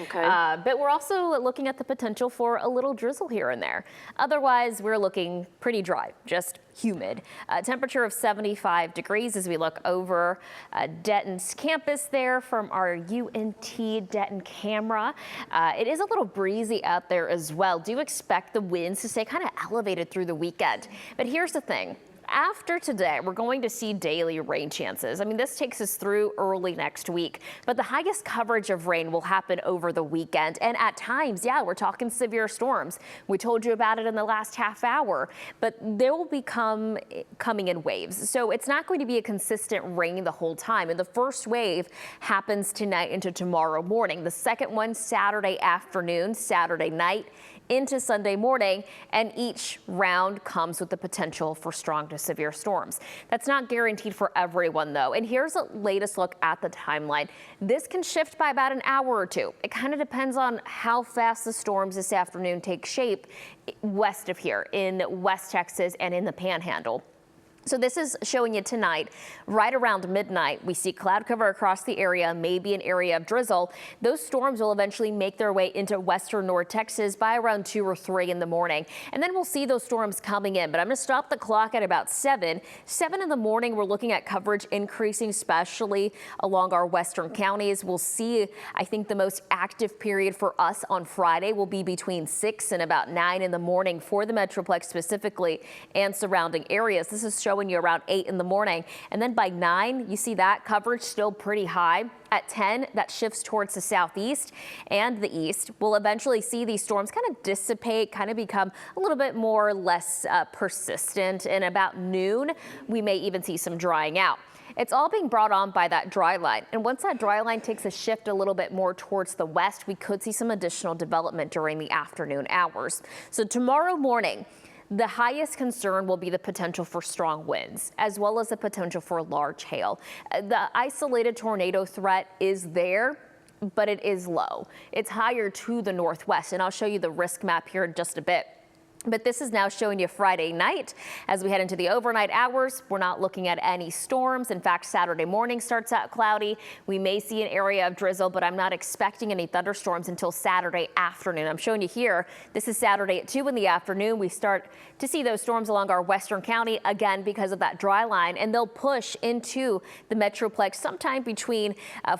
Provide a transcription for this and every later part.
Okay. But we're also looking at the potential for a little drizzle here and there. Otherwise, we're looking pretty dry, just humid. Temperature of 75 degrees as we look over Denton's campus there from our UNT Denton camera. It is a little breezy out there as well. Do expect the winds to stay kind of elevated through the weekend. But here's the thing. After today, we're going to see daily rain chances. I mean, this takes us through early next week, but the highest coverage of rain will happen over the weekend. And at times, yeah, we're talking severe storms. We told you about it in the last half hour, but they will coming in waves. So it's not going to be a consistent rain the whole time. And the first wave happens tonight into tomorrow morning. The second one Saturday afternoon, Saturday night into Sunday morning, and each round comes with the potential for strong to severe storms. That's not guaranteed for everyone, though. And here's a latest look at the timeline. This can shift by about an hour or two. It kind of depends on how fast the storms this afternoon take shape west of here in West Texas and in the Panhandle. So this is showing you tonight, right around midnight, we see cloud cover across the area, maybe an area of drizzle. Those storms will eventually make their way into western North Texas by around 2 or 3 in the morning. And then we'll see those storms coming in. But I'm going to stop the clock at about 7. 7 in the morning, we're looking at coverage increasing, especially along our western counties. We'll see, I think, the most active period for us on Friday will be between 6 and about 9 in the morning for the Metroplex specifically and surrounding areas. This is showing you around 8 in the morning. And then by 9, you see that coverage still pretty high. At 10, that shifts towards the southeast and the east. We'll eventually see these storms kind of dissipate, kind of become a little bit more less persistent. And about noon, we may even see some drying out. It's all being brought on by that dry line. And once that dry line takes a shift a little bit more towards the west, we could see some additional development during the afternoon hours. So tomorrow morning, the highest concern will be the potential for strong winds, as well as the potential for large hail. The isolated tornado threat is there, but it is low. It's higher to the northwest, and I'll show you the risk map here in just a bit. But this is now showing you Friday night. As we head into the overnight hours, we're not looking at any storms. In fact, Saturday morning starts out cloudy. We may see an area of drizzle, but I'm not expecting any thunderstorms until Saturday afternoon. I'm showing you here. This is Saturday at 2 in the afternoon. We start to see those storms along our western county again because of that dry line, and they'll push into the Metroplex sometime between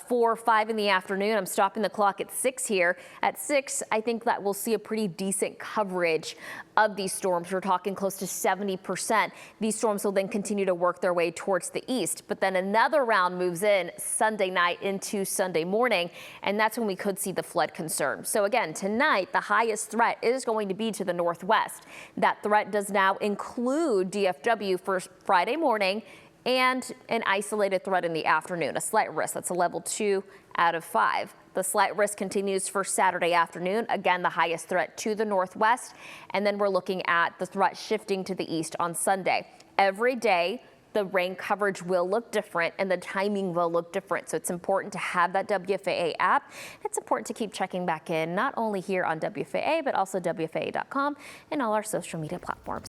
4 or 5 in the afternoon. I'm stopping the clock at 6 here. At 6, I think that we'll see a pretty decent coverage of these storms. We're talking close to 70%. These storms will then continue to work their way towards the east, but then another round moves in Sunday night into Sunday morning, and that's when we could see the flood concern. So again, tonight, the highest threat is going to be to the northwest. That threat does now include DFW for Friday morning and an isolated threat in the afternoon, a slight risk. That's a level 2 out of 5. The slight risk continues for Saturday afternoon. Again, the highest threat to the northwest. And then we're looking at the threat shifting to the east on Sunday. Every day, the rain coverage will look different and the timing will look different. So it's important to have that WFAA app. It's important to keep checking back in, not only here on WFAA, but also WFAA.com and all our social media platforms.